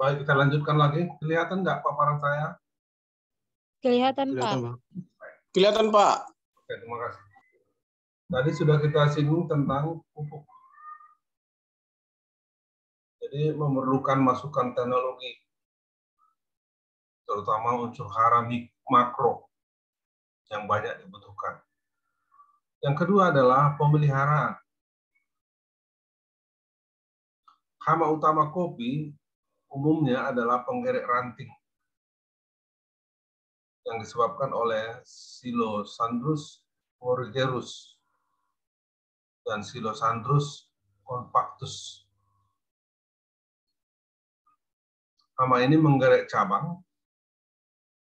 Baik, kita lanjutkan lagi. Kelihatan nggak paparan saya? Kelihatan, Pak. Pak. Kelihatan, Pak. Oke, terima kasih. Tadi sudah kita singgung tentang pupuk. Jadi memerlukan masukan teknologi, terutama unsur hara makro yang banyak dibutuhkan. Yang kedua adalah pemeliharaan. Hama utama kopi umumnya adalah penggerek ranting yang disebabkan oleh Silosandrus origerus dan Silosandrus compactus. Hama ini menggerek cabang,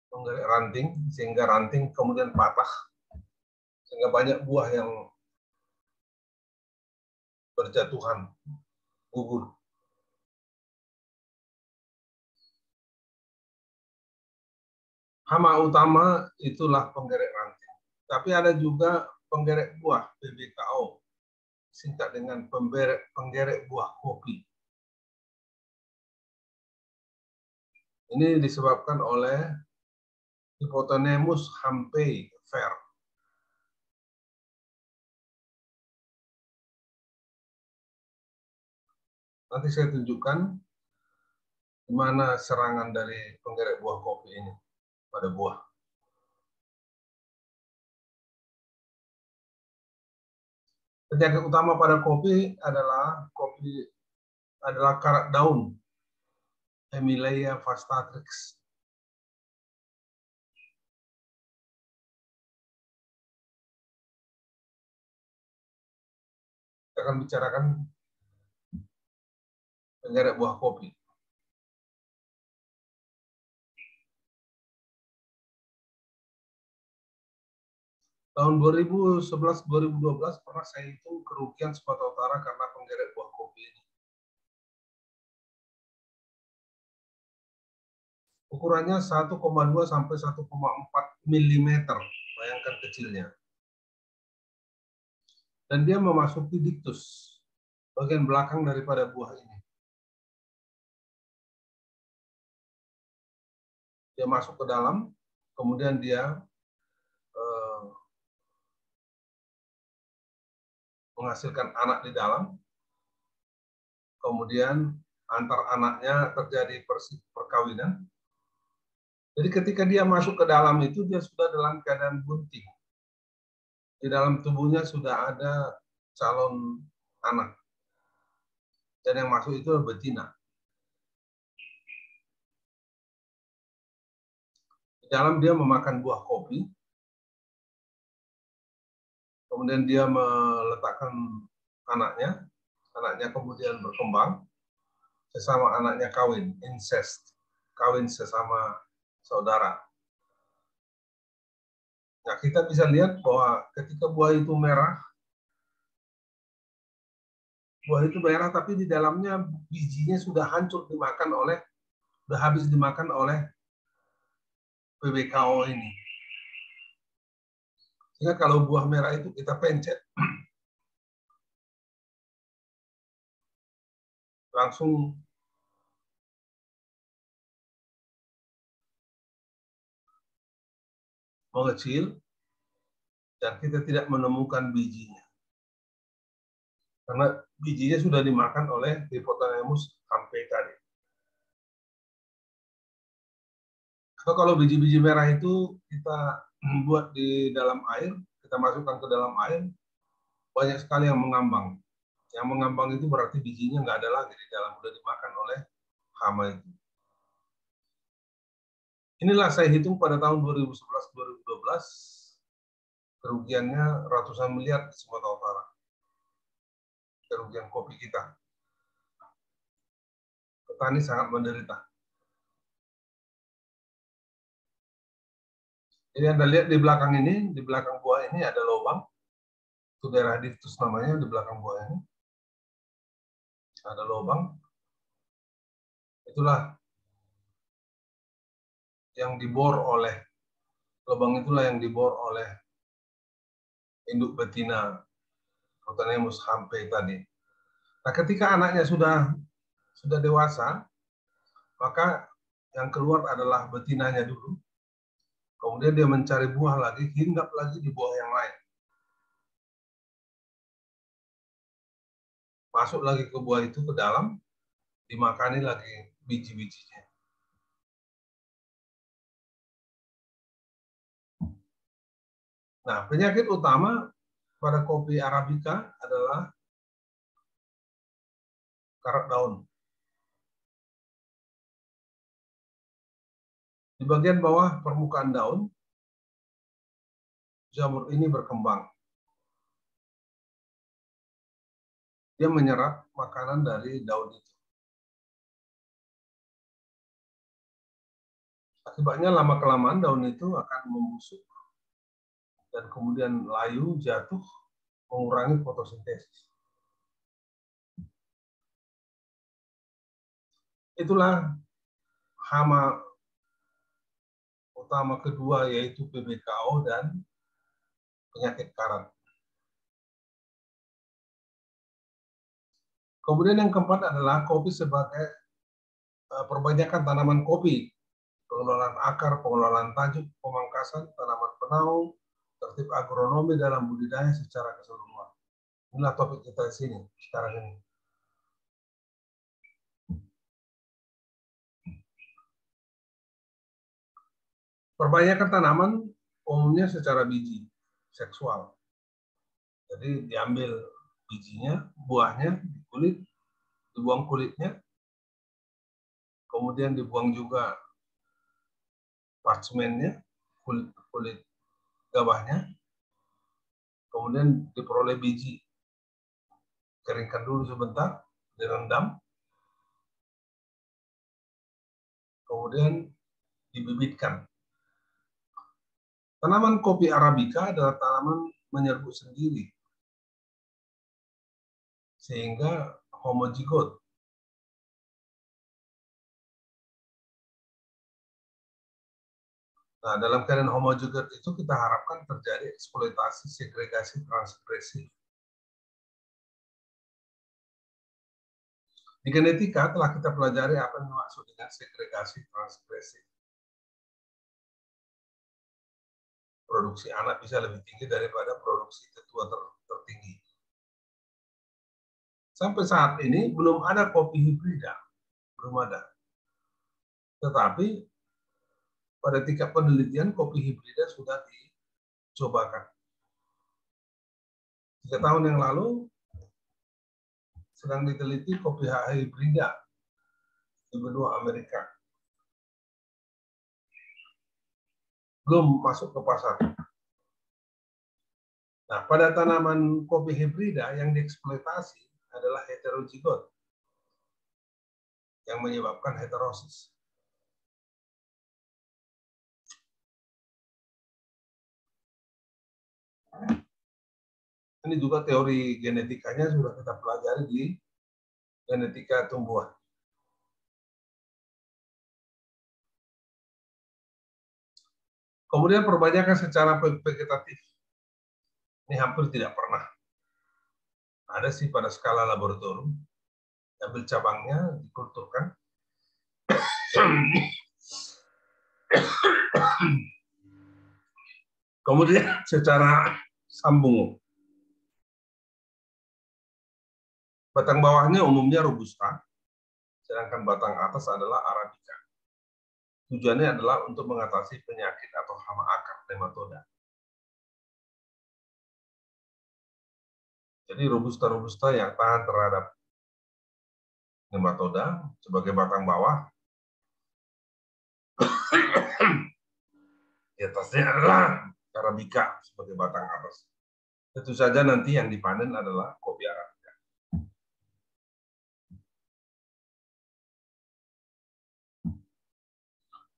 menggerek ranting, sehingga ranting kemudian patah, sehingga banyak buah yang berjatuhan, gugur. Hama utama itulah penggerek ranting. Tapi ada juga penggerek buah, PBKO, singkat dengan penggerek buah kopi. Ini disebabkan oleh Hypotenemus hampei ver. Nanti saya tunjukkan di mana serangan dari penggerek buah kopi ini pada buah. Penyakit utama pada kopi adalah karat daun, Hemileia vastatrix. Kita akan bicarakan penggerek buah kopi. Tahun 2011-2012 pernah saya hitung kerugian Sumatera Utara karena penggerek buah kopi ini. Ukurannya 1,2 sampai 1,4 mm, bayangkan kecilnya. Dan dia memasuki diktus, bagian belakang daripada buah ini. Dia masuk ke dalam, kemudian dia menghasilkan anak di dalam, kemudian antar anaknya terjadi perkawinan. Jadi ketika dia masuk ke dalam itu, dia sudah dalam keadaan bunting. Di dalam tubuhnya sudah ada calon anak. Dan yang masuk itu betina. Di dalam dia memakan buah kopi. Kemudian dia meletakkan anaknya. Anaknya kemudian berkembang. Sesama anaknya kawin, incest. Kawin sesama saudara. Nah, kita bisa lihat bahwa ketika buah itu merah tapi di dalamnya bijinya sudah hancur sudah habis dimakan oleh PBKO ini. Sehingga kalau buah merah itu kita pencet, langsung mengecil, dan kita tidak menemukan bijinya. Karena bijinya sudah dimakan oleh Hypotenemus hampei tadi. Atau kalau biji-biji merah itu kita buat di dalam air, kita masukkan ke dalam air, banyak sekali yang mengambang. Yang mengambang itu berarti bijinya nggak ada lagi di dalam, sudah dimakan oleh hama itu. Inilah saya hitung pada tahun 2011-2012, kerugiannya ratusan miliar di Sumatera Utara. Kerugian kopi kita. Petani sangat menderita. Jadi Anda lihat di belakang ini, di belakang buah ini ada lubang. Itu daerah diktus namanya, di belakang buah ini. Ada lubang. Itulah yang dibor oleh, lubang itulah yang dibor oleh induk betina Hypotenemus hampei tadi. Nah, ketika anaknya sudah dewasa, maka yang keluar adalah betinanya dulu. Kemudian dia mencari buah lagi, hinggap lagi di buah yang lain. Masuk lagi ke buah itu ke dalam, dimakani lagi biji-bijinya. Nah, penyakit utama pada kopi Arabica adalah karat daun. Di bagian bawah permukaan daun, jamur ini berkembang. Dia menyerap makanan dari daun itu. Akibatnya lama-kelamaan daun itu akan membusuk dan kemudian layu, jatuh, mengurangi fotosintesis. Itulah hama utama kedua, yaitu PBKO dan penyakit karat. Kemudian yang keempat adalah kopi sebagai perbanyakan tanaman kopi, pengelolaan akar, pengelolaan tajuk, pemangkasan, tanaman penaung, tertib agronomi dalam budidaya secara keseluruhan. Inilah topik kita di sini sekarang ini. Perbanyakan tanaman umumnya secara biji, seksual. Jadi diambil bijinya, buahnya, kulit, dibuang kulitnya, kemudian dibuang juga parchmentnya, kulit gabahnya, kemudian diperoleh biji, keringkan dulu sebentar, direndam, kemudian dibibitkan. Tanaman kopi Arabica adalah tanaman menyerbuk sendiri, sehingga homozigot. Nah, dalam keadaan homozigot itu kita harapkan terjadi eksploitasi, segregasi, transkripsi. Di genetika telah kita pelajari apa yang dimaksud dengan segregasi, transkripsi. Produksi anak bisa lebih tinggi daripada produksi tetua tertinggi. Sampai saat ini belum ada kopi hibrida, belum ada. Tetapi pada tingkat penelitian kopi hibrida sudah dicobakan. 3 tahun yang lalu sedang diteliti kopi hibrida di benua Amerika. Belum masuk ke pasar. Nah, pada tanaman kopi hibrida yang dieksploitasi adalah heterozigot yang menyebabkan heterosis. Ini juga teori genetikanya sudah kita pelajari di genetika tumbuhan. Kemudian perbanyakan secara vegetatif. Ini hampir tidak pernah. Ada sih pada skala laboratorium. Ambil cabangnya, dikulturkan. Kemudian secara sambung. Batang bawahnya umumnya robusta, sedangkan batang atas adalah arabica. Tujuannya adalah untuk mengatasi penyakit atau hama akar nematoda. Jadi robusta-robusta yang tahan terhadap nematoda sebagai batang bawah. Di atasnya adalah arabica sebagai batang atas. Tentu saja nanti yang dipanen adalah kopi arabica.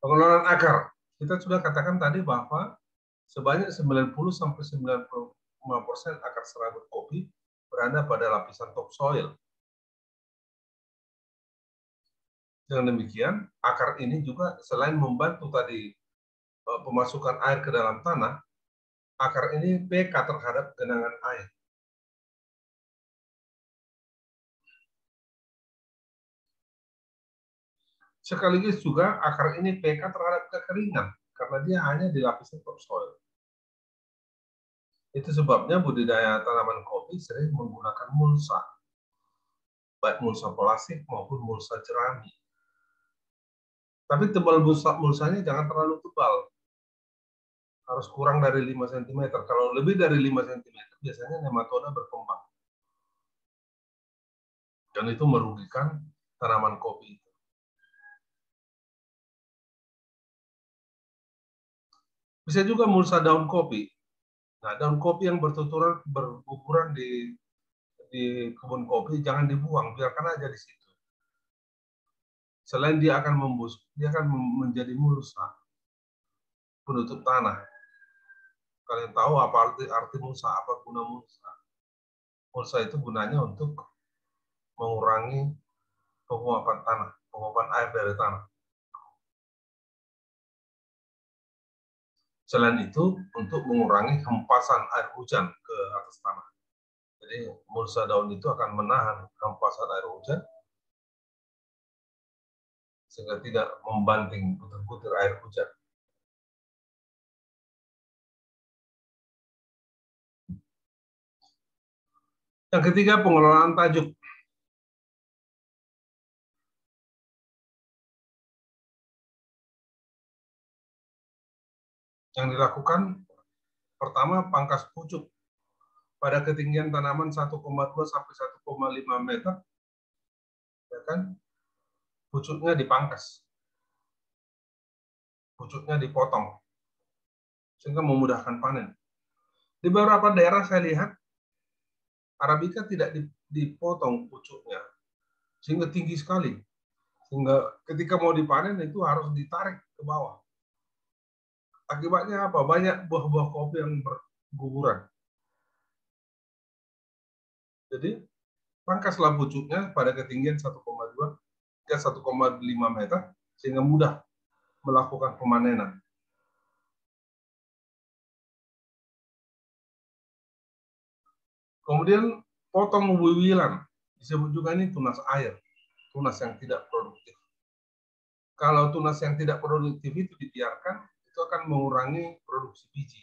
Pengelolaan akar. Kita sudah katakan tadi bahwa sebanyak 90-95% akar serabut kopi berada pada lapisan topsoil. Dengan demikian, akar ini juga selain membantu tadi pemasukan air ke dalam tanah, akar ini peka terhadap genangan air. Sekaligus juga akar ini peka terhadap kekeringan karena dia hanya dilapisi topsoil. Itu sebabnya budidaya tanaman kopi sering menggunakan mulsa, baik mulsa plastik maupun mulsa jerami. Tapi tebal mulsanya jangan terlalu tebal. Harus kurang dari 5 cm. Kalau lebih dari 5 cm, biasanya nematoda berkembang. Dan itu merugikan tanaman kopi itu. Bisa juga mulsa daun kopi. Nah, daun kopi yang berguguran di kebun kopi jangan dibuang, biarkan aja di situ. Selain dia akan membusuk, dia akan menjadi mulsa, penutup tanah. Kalian tahu apa arti mulsa, apa guna mulsa? Mulsa itu gunanya untuk mengurangi penguapan tanah, penguapan air dari tanah. Selain itu, untuk mengurangi hempasan air hujan ke atas tanah. Jadi, mulsa daun itu akan menahan hempasan air hujan sehingga tidak membanting butir-butir air hujan. Yang ketiga, pengelolaan tajuk. Yang dilakukan, pertama, pangkas pucuk pada ketinggian tanaman 1,2 sampai 1,5 meter, ya kan? Pucuknya dipangkas, pucuknya dipotong, sehingga memudahkan panen. Di beberapa daerah saya lihat, Arabica tidak dipotong pucuknya, sehingga tinggi sekali. Sehingga ketika mau dipanen itu harus ditarik ke bawah. Akibatnya apa? Banyak buah-buah kopi yang berguguran. Jadi, pangkaslah pucuknya pada ketinggian 1,2 hingga 1,5 meter, sehingga mudah melakukan pemanenan. Kemudian, potong wiwilan. Disebut juga ini tunas air, tunas yang tidak produktif. Kalau tunas yang tidak produktif itu dibiarkan, itu akan mengurangi produksi biji.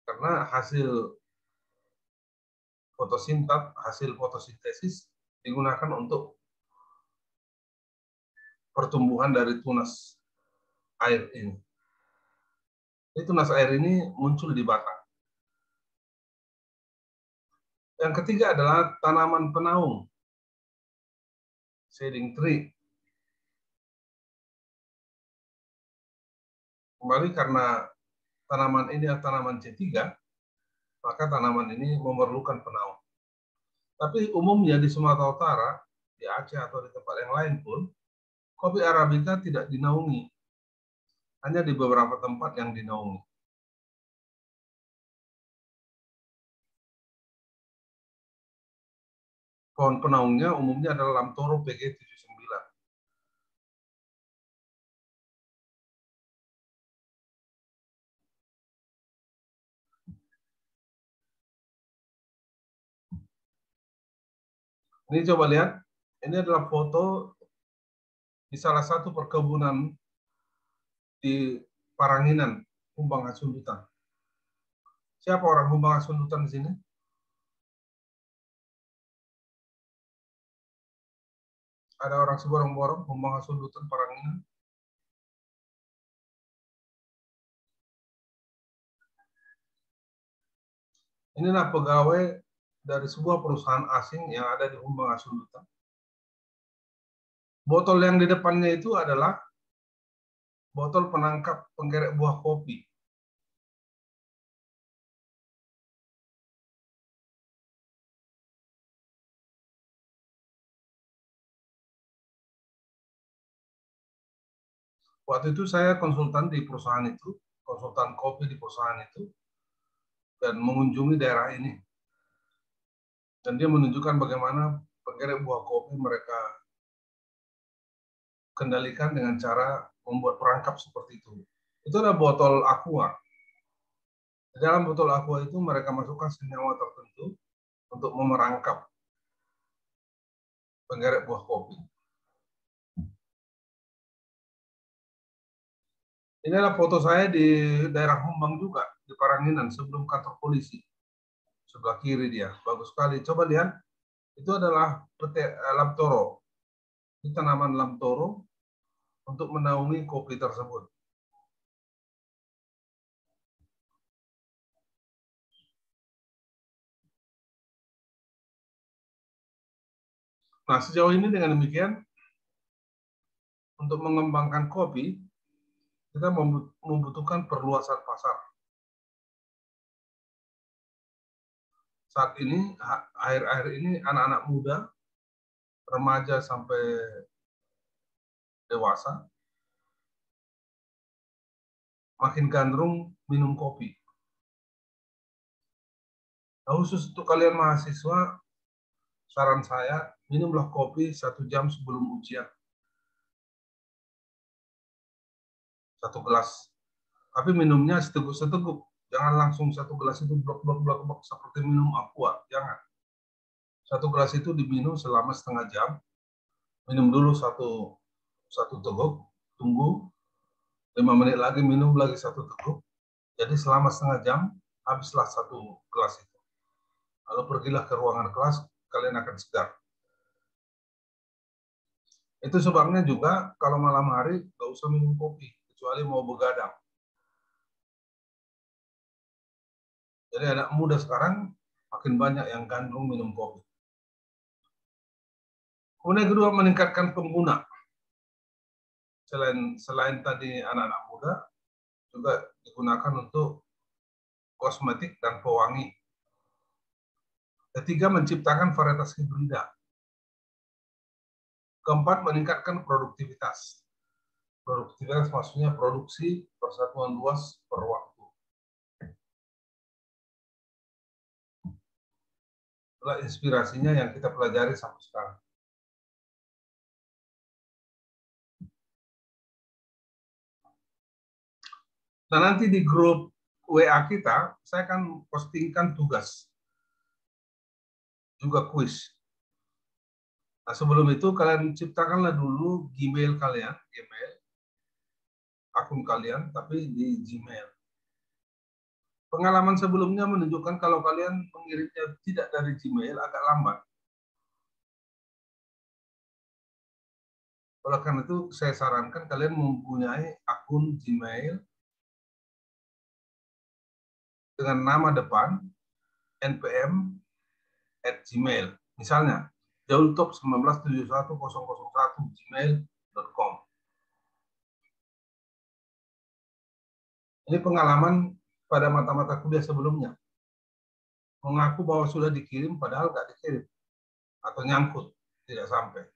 Karena hasil fotosintesis digunakan untuk pertumbuhan dari tunas air ini. Jadi tunas air ini muncul di batang. Yang ketiga adalah tanaman penaung, shading tree. Kembali karena tanaman ini adalah tanaman C3, maka tanaman ini memerlukan penaung. Tapi umumnya di Sumatera Utara, di Aceh atau di tempat yang lain pun, kopi Arabica tidak dinaungi. Hanya di beberapa tempat yang dinaungi. Pohon penaungnya umumnya adalah Lamtoro PG79. Ini coba lihat, ini adalah foto di salah satu perkebunan di Paranginan, Humbang Hasundutan. Siapa orang Humbang Hasundutan di sini? Ada orang seborong-borong Humbang Hasundutan Paranginan? Inilah pegawai dari sebuah perusahaan asing yang ada di Humbang Hasundutan. Botol yang di depannya itu adalah botol penangkap penggerek buah kopi. Waktu itu saya konsultan di perusahaan itu, konsultan kopi di perusahaan itu, dan mengunjungi daerah ini. Dan dia menunjukkan bagaimana penggerek buah kopi mereka kendalikan dengan cara membuat perangkap seperti itu. Itu adalah botol aqua. Di dalam botol aqua itu mereka masukkan senyawa tertentu untuk memerangkap penggerek buah kopi. Inilah foto saya di daerah Humbang juga, di Paranginan, sebelum kantor polisi. Sebelah kiri dia, bagus sekali. Coba lihat, itu adalah lamtoro. Ini tanaman lamtoro untuk menaungi kopi tersebut. Nah, sejauh ini dengan demikian, untuk mengembangkan kopi, kita membutuhkan perluasan pasar. Saat ini, akhir-akhir ini, anak-anak muda, remaja sampai dewasa, makin gandrung minum kopi. Nah, khusus untuk kalian mahasiswa, saran saya, minumlah kopi 1 jam sebelum ujian. 1 gelas. Tapi minumnya seteguk-seteguk. Jangan langsung 1 gelas itu blok seperti minum aqua. Jangan. 1 gelas itu diminum selama setengah jam. Minum dulu satu teguk, tunggu 5 menit lagi, minum lagi 1 teguk. Jadi selama setengah jam, habislah 1 gelas itu. Lalu pergilah ke ruangan kelas, kalian akan segar. Itu sebabnya juga kalau malam hari nggak usah minum kopi, kecuali mau begadang. Jadi anak muda sekarang makin banyak yang gandrung minum kopi. Kemudian kedua, meningkatkan pengguna. Selain tadi anak-anak muda, juga digunakan untuk kosmetik dan pewangi. Ketiga, menciptakan varietas hibrida. Keempat, meningkatkan produktivitas. Produktivitas maksudnya produksi persatuan luas per waktu. Itulah inspirasinya yang kita pelajari sampai sekarang. Nah, nanti di grup WA kita, saya akan postingkan tugas. Juga kuis. Nah, sebelum itu kalian ciptakanlah dulu Gmail kalian, akun kalian, tapi di Gmail. Pengalaman sebelumnya menunjukkan kalau kalian mengirimnya tidak dari Gmail agak lambat. Oleh karena itu, saya sarankan kalian mempunyai akun Gmail dengan nama depan npm@gmail. Misalnya, jaultop19710001gmail.com. Ini pengalaman pada mata-mata kuliah sebelumnya. Mengaku bahwa sudah dikirim, padahal nggak dikirim. Atau nyangkut, tidak sampai.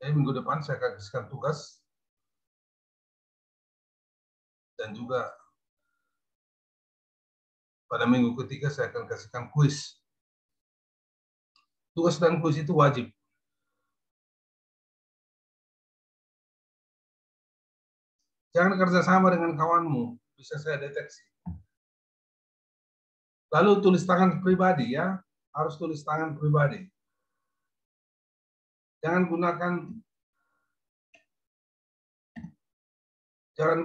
Jadi minggu depan saya akan kasihkan tugas. Dan juga pada minggu ketiga saya akan kasihkan kuis. Tugas dan kuis itu wajib. Jangan kerjasama dengan kawanmu, bisa saya deteksi. Lalu tulis tangan pribadi ya, harus tulis tangan pribadi. Jangan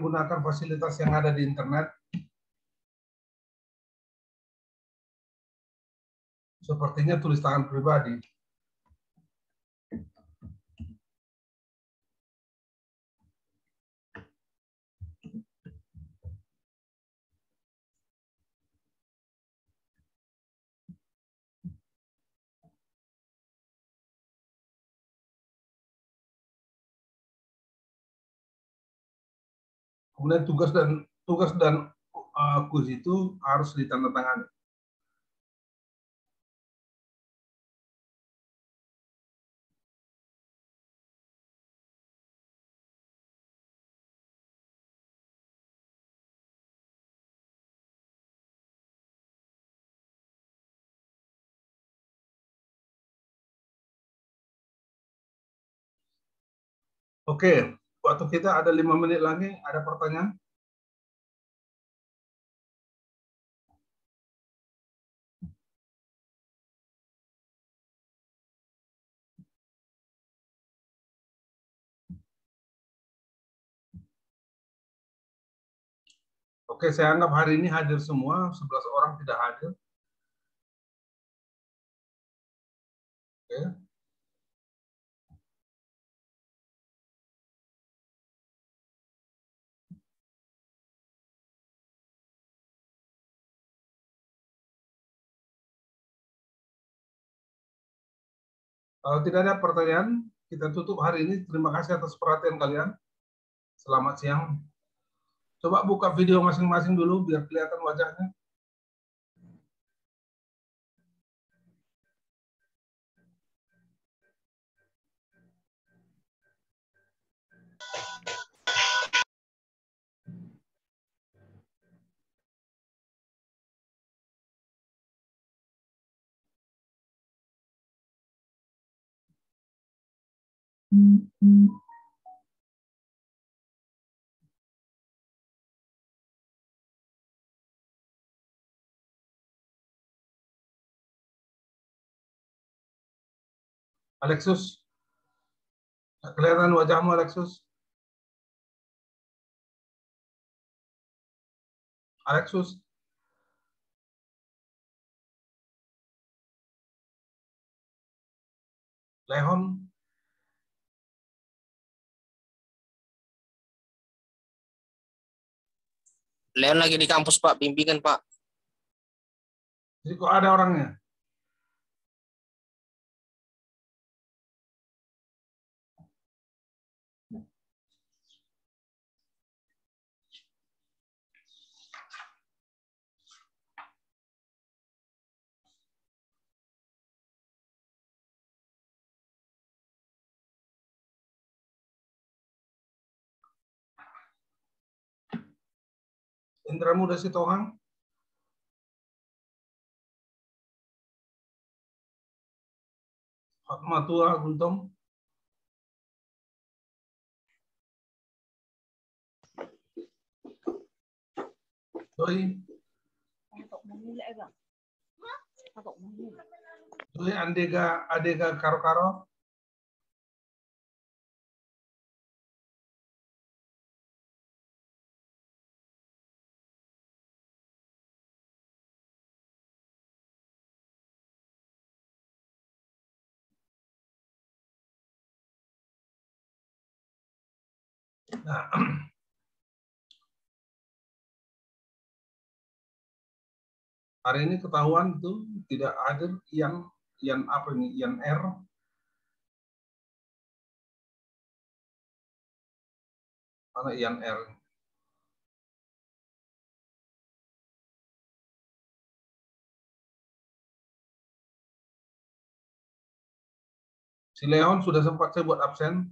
gunakan fasilitas yang ada di internet. Sepertinya tulis tangan pribadi. Kemudian tugas dan kuis itu harus ditandatangani. Oke, waktu kita ada 5 menit lagi. Ada pertanyaan? Oke, saya anggap hari ini hadir semua, 11 orang tidak hadir. Oke. Kalau tidak ada pertanyaan, kita tutup hari ini. Terima kasih atas perhatian kalian. Selamat siang. Coba buka video masing-masing dulu biar kelihatan wajahnya. Alexus, kelihatan wajahmu Alexus? Alexus? Leon? Leon lagi di kampus, Pak. Bimbingan, Pak. Jadi kok ada orangnya? Indra Muda Sitohang? Fatmatua Guntom? Doi? Doi Adega Karo-Karo? Nah, hari ini ketahuan itu tidak hadir Ian apa ini? Ian R. Mana Ian R? Si Leon sudah sempat saya buat absen.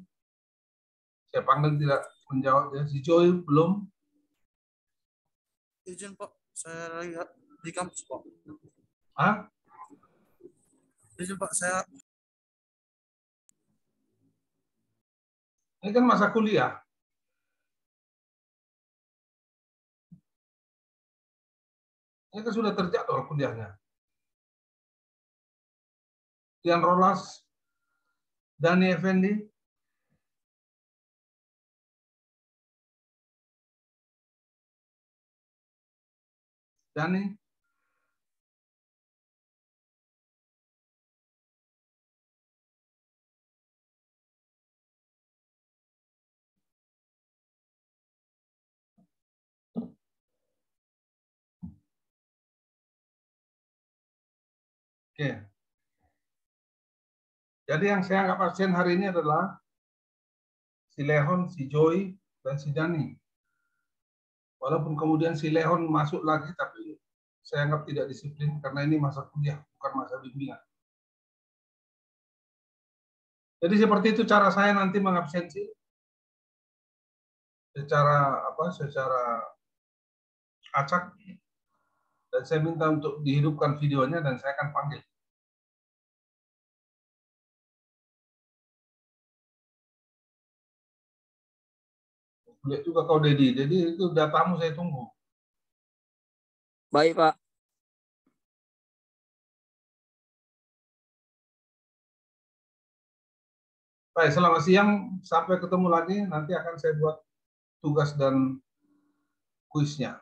Saya panggil tidak menjawab. Si Joy belum. Izin Pak, saya lihat di kampus Pak. Hah? Izin Pak, saya. Ini kan masa kuliah. Ini kan sudah terjadwal kuliahnya. Ian Rolas, Dani Effendi, Dani, oke. Jadi yang saya anggap absen hari ini adalah si Leon, si Joy, dan si Dani. Walaupun kemudian si Leon masuk lagi, tapi saya anggap tidak disiplin karena ini masa kuliah, bukan masa bimbingan. Jadi seperti itu cara saya nanti mengabsensi secara acak, dan saya minta untuk dihidupkan videonya dan saya akan panggil. Lihat juga kau Dedi. Jadi itu datamu saya tunggu. Baik, Pak. Baik, selamat siang. Sampai ketemu lagi. Nanti akan saya buat tugas dan kuisnya.